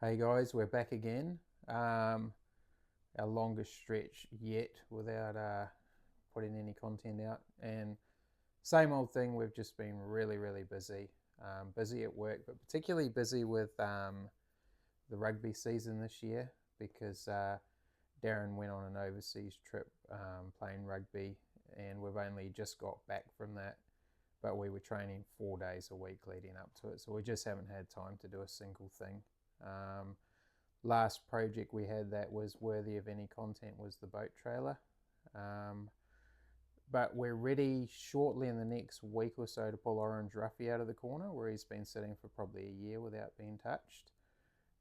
Hey guys, we're back again. Our longest stretch yet without putting any content out. And same old thing, we've just been really busy. Busy at work, but particularly busy with the rugby season this year because Darren went on an overseas trip playing rugby, and we've only just got back from that. But we were training 4 days a week leading up to it, so we just haven't had time to do a single thing. Last project we had that was worthy of any content was the boat trailer. But we're ready shortly in the next week or so to pull Orange Ruffy out of the corner, where he's been sitting for probably a year without being touched.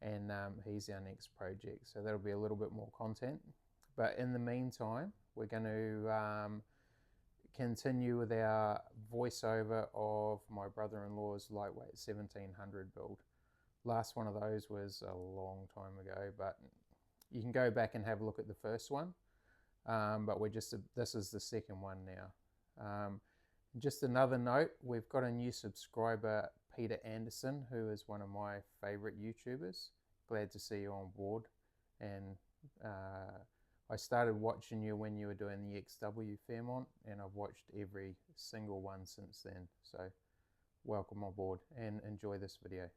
And he's our next project, so that'll be a little bit more content. But in the meantime, we're going to continue with our voiceover of my brother-in-law's Lightweight 1700 build. Last one of those was a long time ago, but you can go back and have a look at the first one. But this is the second one now. Just another note, we've got a new subscriber, Peter Anderson, who is one of my favorite YouTubers. Glad to see you on board. And I started watching you when you were doing the XW Fairmont, and I've watched every single one since then. So welcome aboard and enjoy this video.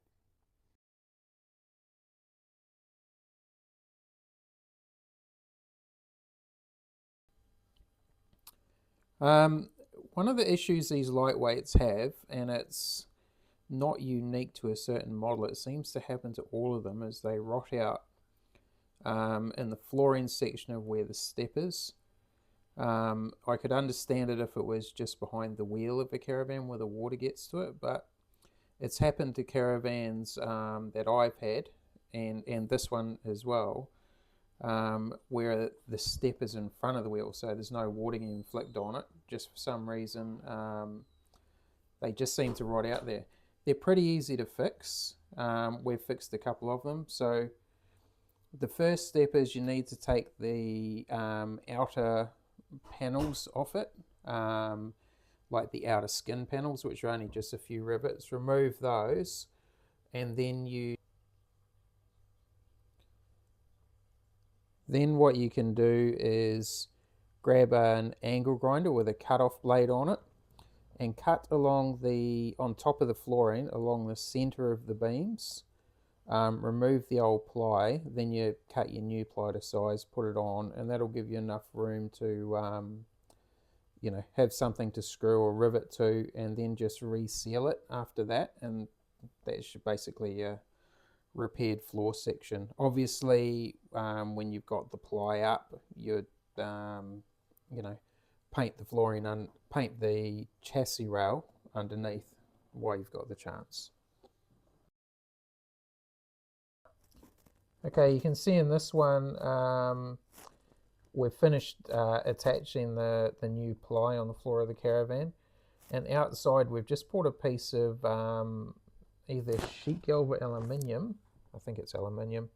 One of the issues these lightweights have, and it's not unique to a certain model, it seems to happen to all of them, is they rot out in the flooring section of where the step is. I could understand it if it was just behind the wheel of a Caravan where the water gets to it, but it's happened to Caravans that I've had, and this one as well, where the step is in front of the wheel, so there's no water getting flicked on it. Just for some reason, they just seem to rot out there. They're pretty easy to fix. We've fixed a couple of them. So the first step is you need to take the outer panels off it, like the outer skin panels, which are only just a few rivets. Remove those, and then what you can do is grab an angle grinder with a cut-off blade on it and cut along on top of the flooring, along the center of the beams. Remove the old ply, then you cut your new ply to size, put it on, and that'll give you enough room to have something to screw or rivet to, and then just reseal it after that, and that should basically repaired floor section. Obviously, when you've got the ply up, you'd paint the flooring and paint the chassis rail underneath while you've got the chance. Okay, you can see in this one we've finished attaching the new ply on the floor of the Caravan, and outside we've just put a piece of either sheet galva aluminium, I think it's aluminium,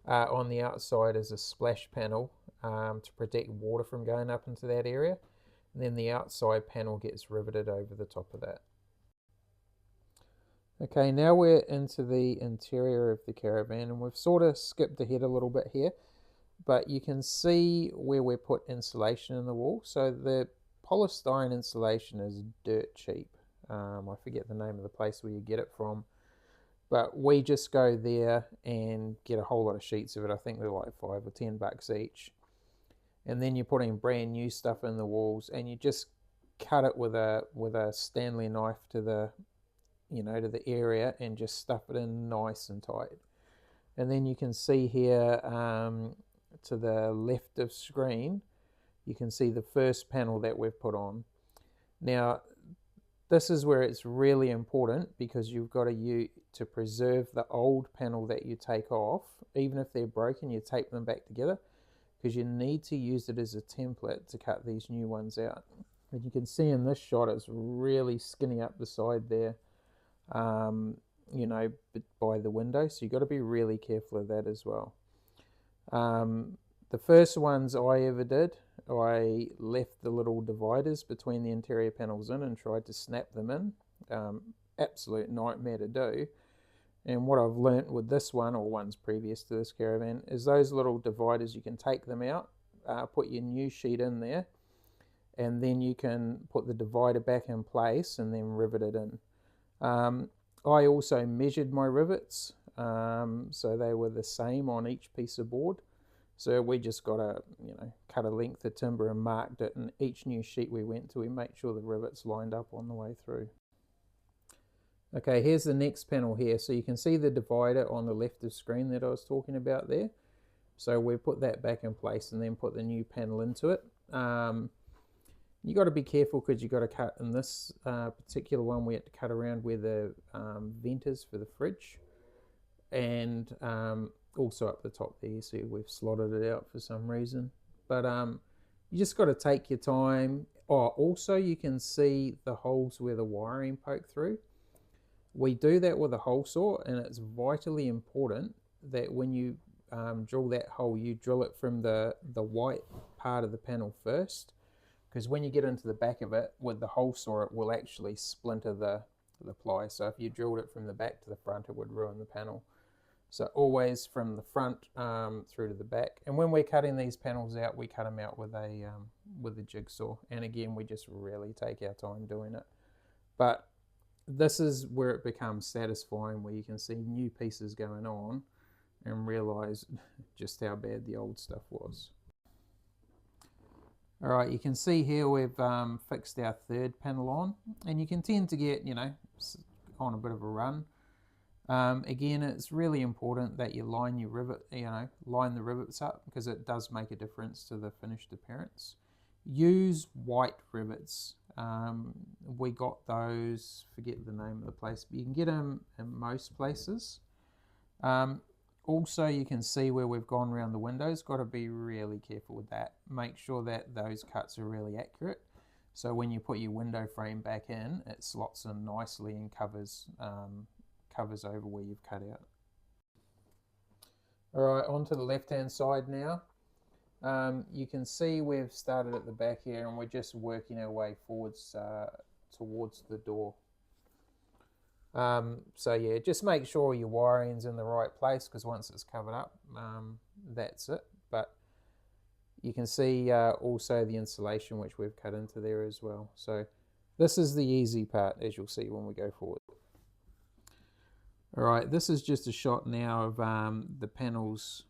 on the outside as a splash panel to protect water from going up into that area, and then the outside panel gets riveted over the top of that. Okay, now we're into the interior of the Caravan, and we've sort of skipped ahead a little bit here, but you can see where we put insulation in the wall. So the polystyrene insulation is dirt cheap. I forget the name of the place where you get it from, but we just go there and get a whole lot of sheets of it. I think they're like $5 or $10 each. And then you're putting brand new stuff in the walls, and you just cut it with a Stanley knife to the area and just stuff it in nice and tight. And then you can see here to the left of screen, you can see the first panel that we've put on. Now, this is where it's really important, because you've got to preserve the old panel that you take off. Even if they're broken, you tape them back together, because you need to use it as a template to cut these new ones out. And you can see in this shot, it's really skinny up the side there, by the window. So you've got to be really careful of that as well. The first ones I ever did, I left the little dividers between the interior panels in and tried to snap them in. Absolute nightmare to do. And what I've learnt with this one, or ones previous to this Caravan, is those little dividers, you can take them out, put your new sheet in there, and then you can put the divider back in place and then rivet it in. I also measured my rivets, so they were the same on each piece of board. So we just got a, cut a length of timber and marked it, and each new sheet we went to, we make sure the rivets lined up on the way through. Okay, here's the next panel here. So you can see the divider on the left of screen that I was talking about there. So we put that back in place and then put the new panel into it. You got to be careful because you got to cut in this particular one. We had to cut around where the vent is for the fridge, and also up the top there. You see we've slotted it out for some reason, but you just got to take your time. Oh, also you can see the holes where the wiring poked through. We do that with a hole saw, and it's vitally important that when you drill that hole, you drill it from the white part of the panel first, because when you get into the back of it with the hole saw, it will actually splinter the ply. So if you drilled it from the back to the front, it would ruin the panel. So always from the front through to the back. And when we're cutting these panels out, we cut them out with a jigsaw. And again, we just really take our time doing it. But this is where it becomes satisfying, where you can see new pieces going on and realize just how bad the old stuff was. All right, you can see here we've fixed our third panel on, and you can tend to get, on a bit of a run. Again, it's really important that you line your rivet, line the rivets up, because it does make a difference to the finished appearance. Use white rivets. We got those, forget the name of the place, but you can get them in most places. Also, you can see where we've gone around the windows. Got to be really careful with that. Make sure that those cuts are really accurate. So when you put your window frame back in, it slots in nicely and covers over where you've cut out. All right, onto the left-hand side now. You can see we've started at the back here, and we're just working our way forwards towards the door. So yeah, just make sure your wiring's in the right place, because once it's covered up, that's it. But you can see also the insulation, which we've cut into there as well. So this is the easy part, as you'll see when we go forward. All right, this is just a shot now of the panels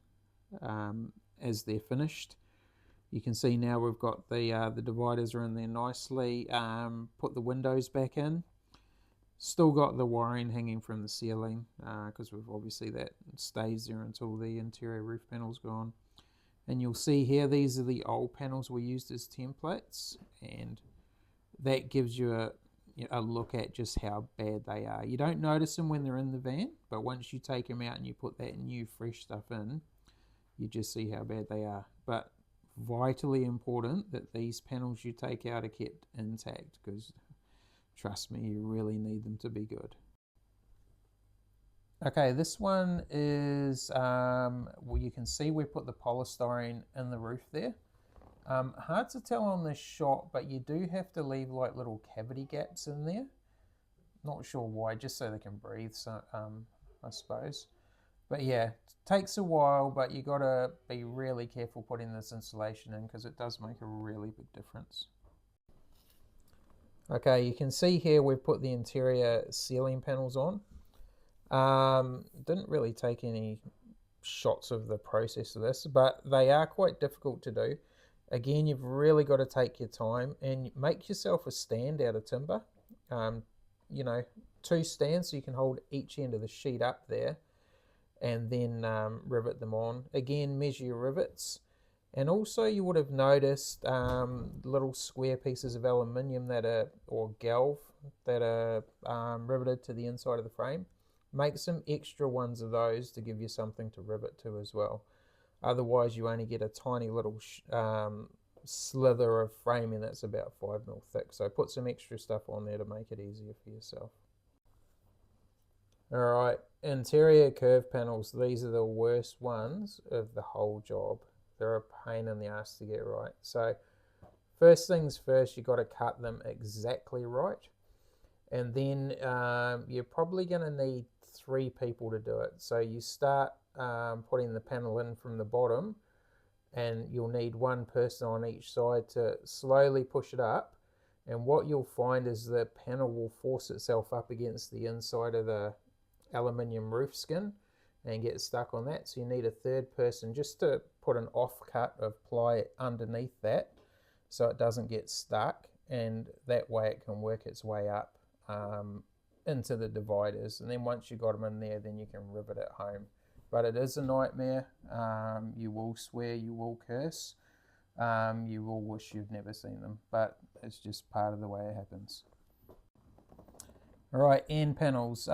as they're finished. You can see now we've got the dividers are in there nicely. Put the windows back in. Still got the wiring hanging from the ceiling, because we've obviously that stays there until the interior roof panel's gone. And you'll see here, these are the old panels we used as templates, and that gives you a look at just how bad they are. You don't notice them when they're in the van, but once you take them out and you put that new fresh stuff in, you just see how bad they are. But vitally important that these panels you take out are kept intact, because trust me, you really need them to be good. Okay, this one is, well, you can see we put the polystyrene in the roof there. Hard to tell on this shot, but you do have to leave like little cavity gaps in there. Not sure why, just so they can breathe, so, I suppose. But yeah, it takes a while, but you got to be really careful putting this insulation in, because it does make a really big difference. Okay, you can see here we've put the interior ceiling panels on. Didn't really take any shots of the process of this, but they are quite difficult to do. Again, you've really got to take your time and make yourself a stand out of timber. 2 stands so you can hold each end of the sheet up there, and then rivet them on. Again, measure your rivets. And also you would have noticed little square pieces of aluminium that are, or galv, that are riveted to the inside of the frame. Make some extra ones of those to give you something to rivet to as well. Otherwise you only get a tiny little slither of framing that's about 5mm thick. So put some extra stuff on there to make it easier for yourself. Alright, interior curve panels. These are the worst ones of the whole job. They're a pain in the ass to get right. So first things first, you got to cut them exactly right. And then you're probably going to need 3 people to do it. So you start putting the panel in from the bottom, and you'll need 1 person on each side to slowly push it up. And what you'll find is the panel will force itself up against the inside of the aluminium roof skin and get stuck on that. So you need a 3rd person just to put an offcut of ply underneath that so it doesn't get stuck, and that way it can work its way up into the dividers. And then once you got them in there, then you can rivet it home. But it is a nightmare. You will swear, you will curse, you will wish you'd never seen them, but it's just part of the way it happens. All right, end panels.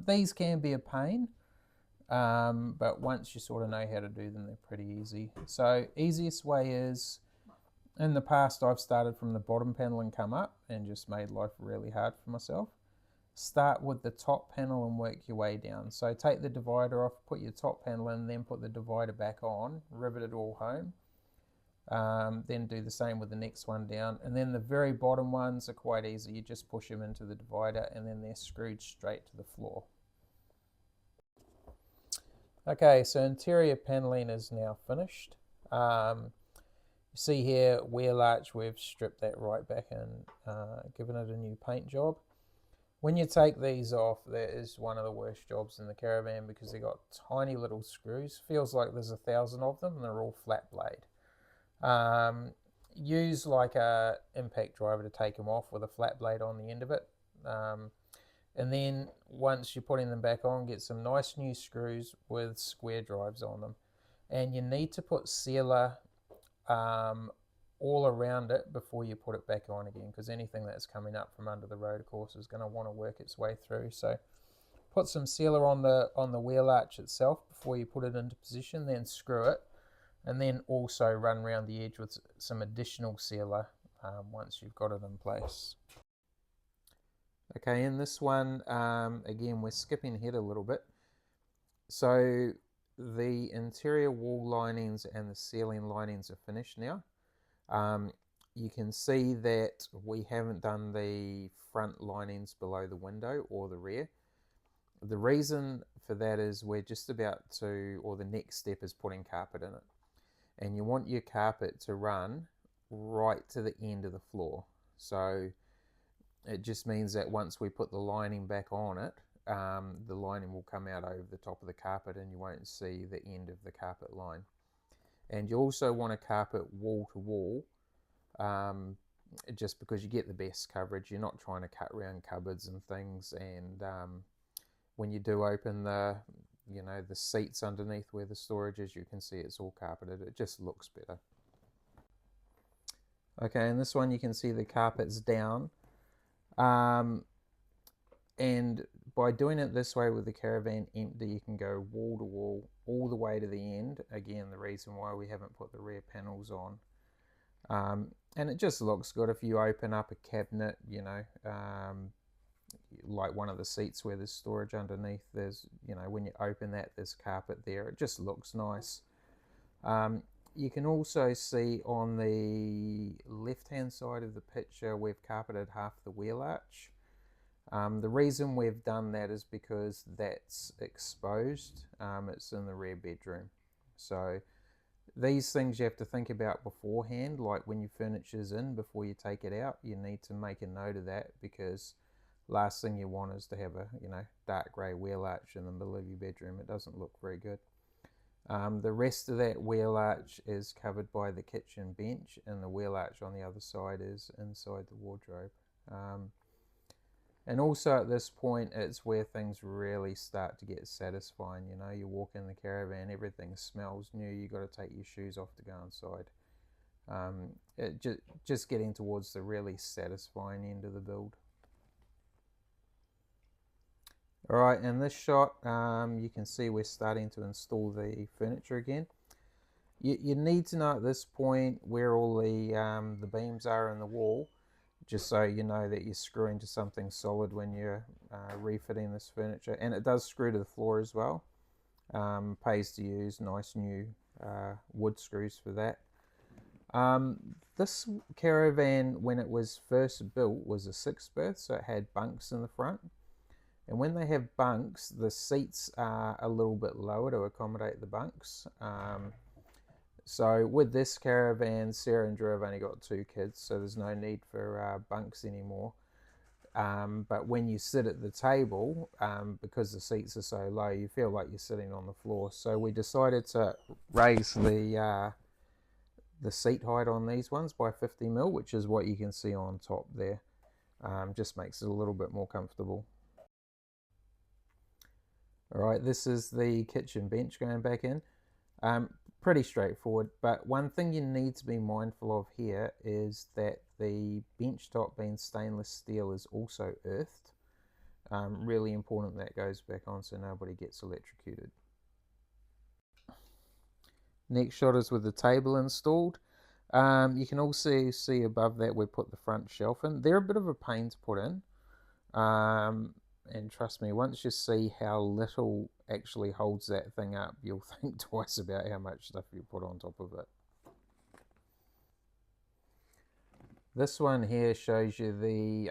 These can be a pain, but once you sort of know how to do them, they're pretty easy. So easiest way is, in the past I've started from the bottom panel and come up and just made life really hard for myself. Start with the top panel and work your way down. So take the divider off, put your top panel in, then put the divider back on, rivet it all home. Then do the same with the next one down. And then the very bottom ones are quite easy. You just push them into the divider and then they're screwed straight to the floor. Okay, so interior paneling is now finished. You see here, wheel arch, we've stripped that right back and given it a new paint job. When you take these off, that is one of the worst jobs in the Caravan because they've got tiny little screws. Feels like there's 1,000 of them and they're all flat blade. Use like a impact driver to take them off with a flat blade on the end of it. And then once you're putting them back on, get some nice new screws with square drives on them. And you need to put sealer all around it before you put it back on again, because anything that's coming up from under the road, of course, is going to want to work its way through. So put some sealer on the wheel arch itself before you put it into position, then screw it, and then also run around the edge with some additional sealer once you've got it in place. Okay, in this one, again, we're skipping ahead a little bit. So the interior wall linings and the ceiling linings are finished now. You can see that we haven't done the front linings below the window or the rear. The reason for that is we're just about to, or the next step is putting carpet in it. And you want your carpet to run right to the end of the floor. So it just means that once we put the lining back on it, the lining will come out over the top of the carpet and you won't see the end of the carpet line. And you also want a carpet wall to wall, just because you get the best coverage. You're not trying to cut around cupboards and things, and when you do open the seats underneath where the storage is, you can see it's all carpeted. It just looks better. Okay, in this one you can see the carpet's down, and by doing it this way with the Caravan empty, you can go wall to wall all the way to the end. Again, the reason why we haven't put the rear panels on. And it just looks good. If you open up a cabinet, like one of the seats where there's storage underneath, there's, when you open that, there's carpet there. It just looks nice. You can also see on the left-hand side of the picture, we've carpeted half the wheel arch. The reason we've done that is because that's exposed. It's in the rear bedroom. So these things you have to think about beforehand, like when your furniture's in, before you take it out, you need to make a note of that, because last thing you want is to have a dark grey wheel arch in the middle of your bedroom. It doesn't look very good. The rest of that wheel arch is covered by the kitchen bench, and the wheel arch on the other side is inside the wardrobe. And also at this point, it's where things really start to get satisfying. You walk in the Caravan, everything smells new. You got to take your shoes off to go inside. Just getting towards the really satisfying end of the build. All right, in this shot, you can see we're starting to install the furniture again. You need to know at this point where all the beams are in the wall, just so you know that you're screwing to something solid when you're refitting this furniture. And it does screw to the floor as well. Pays to use nice new wood screws for that. This Caravan, when it was first built, was a 6 berth, so it had bunks in the front. And when they have bunks, the seats are a little bit lower to accommodate the bunks. So with this Caravan, Sarah and Drew have only got 2 kids, so there's no need for bunks anymore. But when you sit at the table, because the seats are so low, you feel like you're sitting on the floor. So we decided to raise the seat height on these ones by 50 mil, which is what you can see on top there. Just makes it a little bit more comfortable. All right, this is the kitchen bench going back in. Pretty straightforward, but one thing you need to be mindful of here is that the bench top, being stainless steel, is also earthed. Really important that goes back on so nobody gets electrocuted. Next shot is with the table installed. You can also see above that we put the front shelf in. They're a bit of a pain to put in. And trust me, once you see how little actually holds that thing up, you'll think twice about how much stuff you put on top of it. This one here shows you the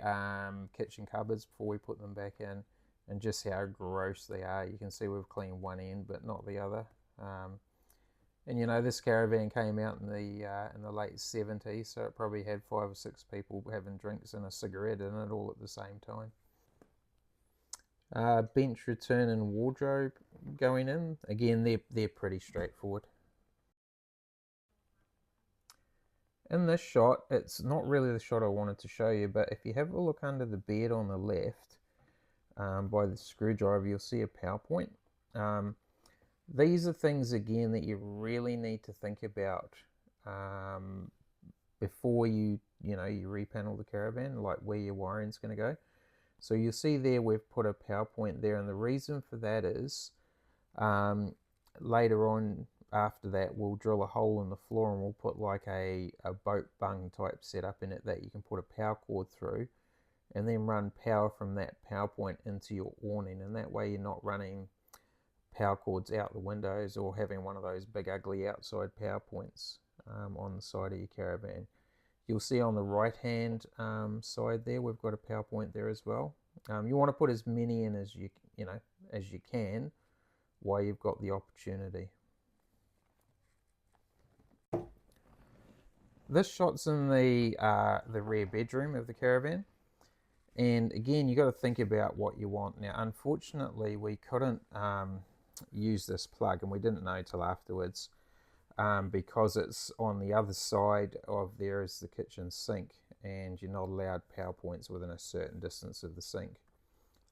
kitchen cupboards before we put them back in, and just how gross they are. You can see we've cleaned one end but not the other. And you know, this Caravan came out in the late 70s, so it probably had 5 or 6 people having drinks and a cigarette in it all at the same time. Bench return and wardrobe going in. Again, they're pretty straightforward. In this shot, it's not really the shot I wanted to show you, but if you have a look under the bed on the left, by the screwdriver, you'll see a power point. These are things, again, that you really need to think about before you repanel the Caravan, like where your wiring's going to go. So you'll see there we've put a power point there, and the reason for that is later on after that we'll drill a hole in the floor and we'll put like a boat bung type setup in it that you can put a power cord through and then run power from that power point into your awning, and that way you're not running power cords out the windows or having one of those big ugly outside power points on the side of your Caravan. You'll see on the right hand side there we've got a power point there as well. You want to put as many in as you can while you've got the opportunity. This shot's in the rear bedroom of the Caravan, and again you got to think about what you want. Now unfortunately we couldn't use this plug, and we didn't know till afterwards. Because it's on the other side of there is the kitchen sink, and you're not allowed power points within a certain distance of the sink.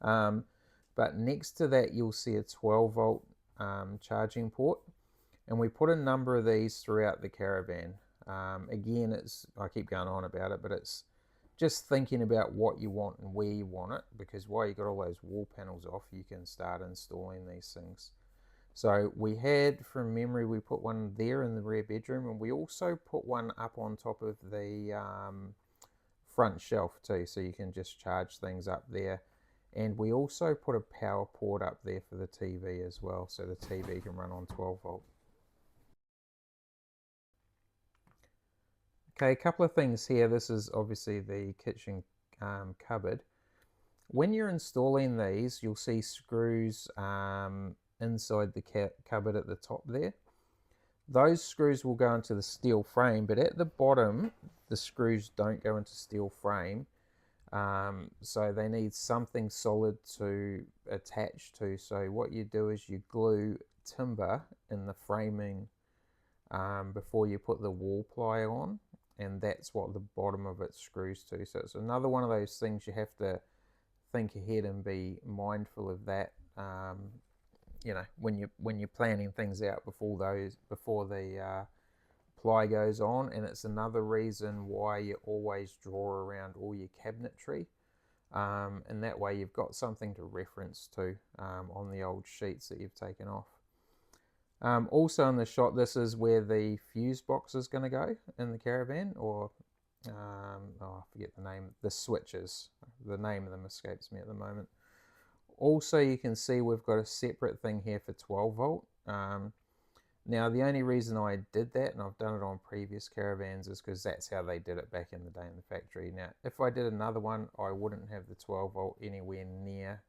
But next to that you'll see a 12 volt charging port, and we put a number of these throughout the Caravan. Again, I keep going on about it, but it's just thinking about what you want and where you want it, because while you got all those wall panels off, you can start installing these things. So we had, from memory, we put one there in the rear bedroom, and we also put one up on top of the front shelf too, so you can just charge things up there. And we also put a power port up there for the TV as well, so the TV can run on 12 volt. Okay, a couple of things here. This is obviously the kitchen cupboard. When you're installing these, you'll see screws inside the cupboard at the top there. Those screws will go into the steel frame, but at the bottom the screws don't go into steel frame, so they need something solid to attach to. So what you do is you glue timber in the framing before you put the wall ply on, and that's what the bottom of it screws to. So it's another one of those things you have to think ahead and be mindful of that. You know, when you're planning things out before the ply goes on. And it's another reason why you always draw around all your cabinetry, and that way you've got something to reference to on the old sheets that you've taken off. Also in the shot, this is where the fuse box is going to go in the Caravan, or I forget the name, the switches. The name of them escapes me at the moment. Also, you can see we've got a separate thing here for 12 volt. Now, the only reason I did that, and I've done it on previous Caravans, is because that's how they did it back in the day in the factory. Now, if I did another one, I wouldn't have the 12 volt anywhere near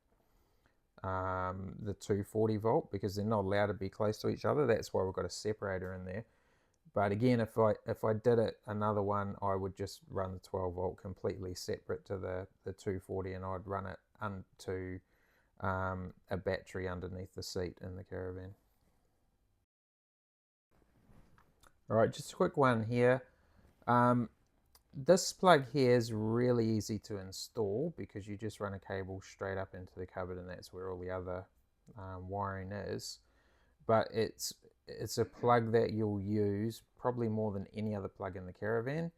the 240 volt, because they're not allowed to be close to each other. That's why we've got a separator in there. But again, if I did it another one, I would just run the 12 volt completely separate to the 240, and I'd run it to a battery underneath the seat in the Caravan. All right, just a quick one here. This plug here is really easy to install because you just run a cable straight up into the cupboard, and that's where all the other wiring is. But it's a plug that you'll use probably more than any other plug in the Caravan.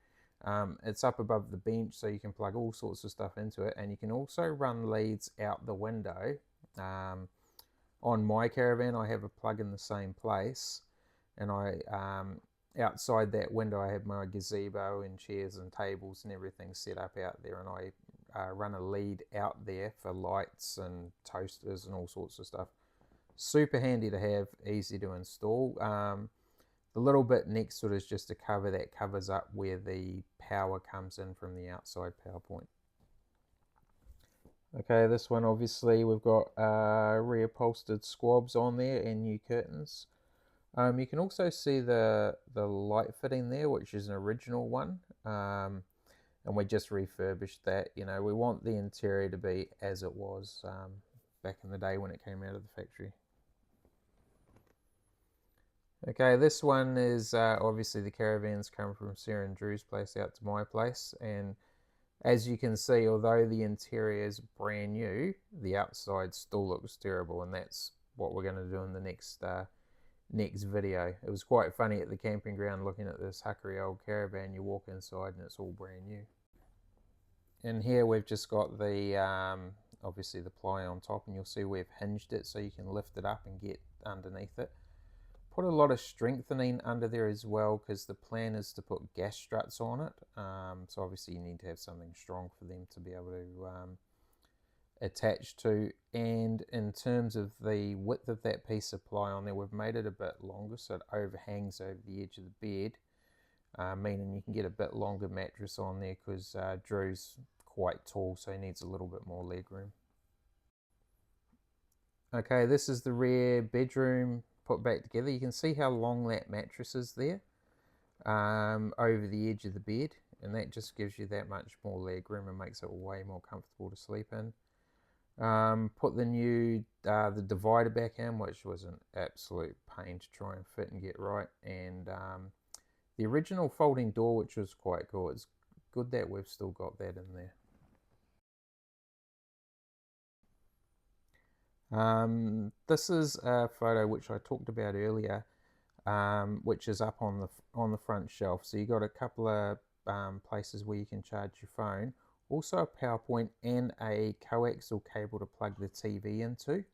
It's up above the bench, so you can plug all sorts of stuff into it, and you can also run leads out the window. On my Caravan, I have a plug in the same place, and outside that window I have my gazebo and chairs and tables and everything set up out there, and I run a lead out there for lights and toasters and all sorts of stuff. Super handy to have, easy to install. The little bit next to it is just a cover that covers up where the power comes in from the outside power point. Okay, this one obviously we've got reupholstered squabs on there and new curtains. You can also see the light fitting there, which is an original one, and we just refurbished that. You know, we want the interior to be as it was back in the day when it came out of the factory. Okay, this one is obviously the Caravans come from Sarah and Drew's place out to my place, and as you can see, although the interior is brand new, the outside still looks terrible, and that's what we're going to do in the next video. It was quite funny at the camping ground looking at this huckery old Caravan. You walk inside and it's all brand new. And here we've just got the obviously the ply on top, and you'll see we've hinged it so you can lift it up and get underneath it. Put a lot of strengthening under there as well, because the plan is to put gas struts on it, so obviously you need to have something strong for them to be able to attach to. And in terms of the width of that piece of ply on there, we've made it a bit longer so it overhangs over the edge of the bed, meaning you can get a bit longer mattress on there, because Drew's quite tall, so he needs a little bit more leg room. Okay, this is the rear bedroom put back together. You can see how long that mattress is there over the edge of the bed, and that just gives you that much more leg room and makes it way more comfortable to sleep in. Put the new the divider back in, which was an absolute pain to try and fit and get right, and the original folding door, which was quite cool. It's good that we've still got that in there. This is a photo which I talked about earlier, which is up on the front shelf. So you got a couple of places where you can charge your phone, also a power point and a coaxial cable to plug the TV into,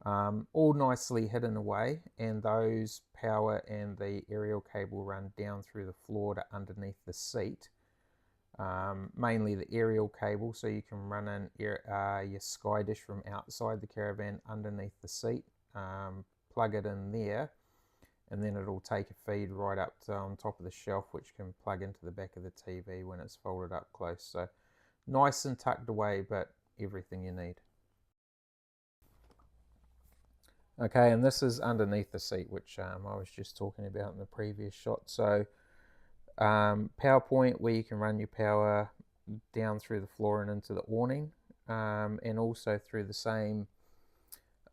all nicely hidden away, and those power and the aerial cable run down through the floor to underneath the seat. Mainly the aerial cable, so you can run in your Sky Dish from outside the Caravan underneath the seat, plug it in there, and then it'll take a feed right up to on top of the shelf, which can plug into the back of the TV when it's folded up close. So nice and tucked away, but everything you need. Okay, and this is underneath the seat, which I was just talking about in the previous shot. So power point where you can run your power down through the floor and into the awning, and also through the same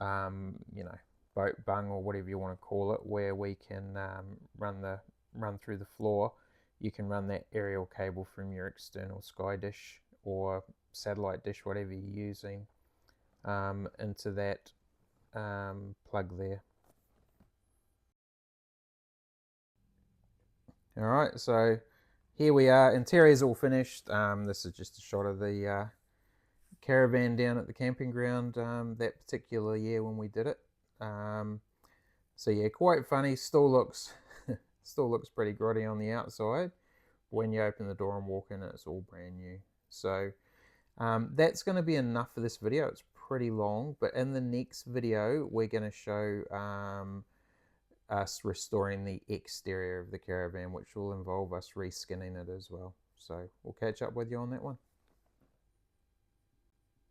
boat bung or whatever you want to call it, where we can run through the floor. You can run that aerial cable from your external Sky Dish or satellite dish, whatever you're using, into that plug there. Alright, so here we are. Interior's all finished. This is just a shot of the Caravan down at the camping ground that particular year when we did it. So yeah, quite funny. Still looks pretty grotty on the outside. When you open the door and walk in, it's all brand new. So that's going to be enough for this video. It's pretty long, but in the next video we're going to show us restoring the exterior of the Caravan, which will involve us reskinning it as well. So we'll catch up with you on that one.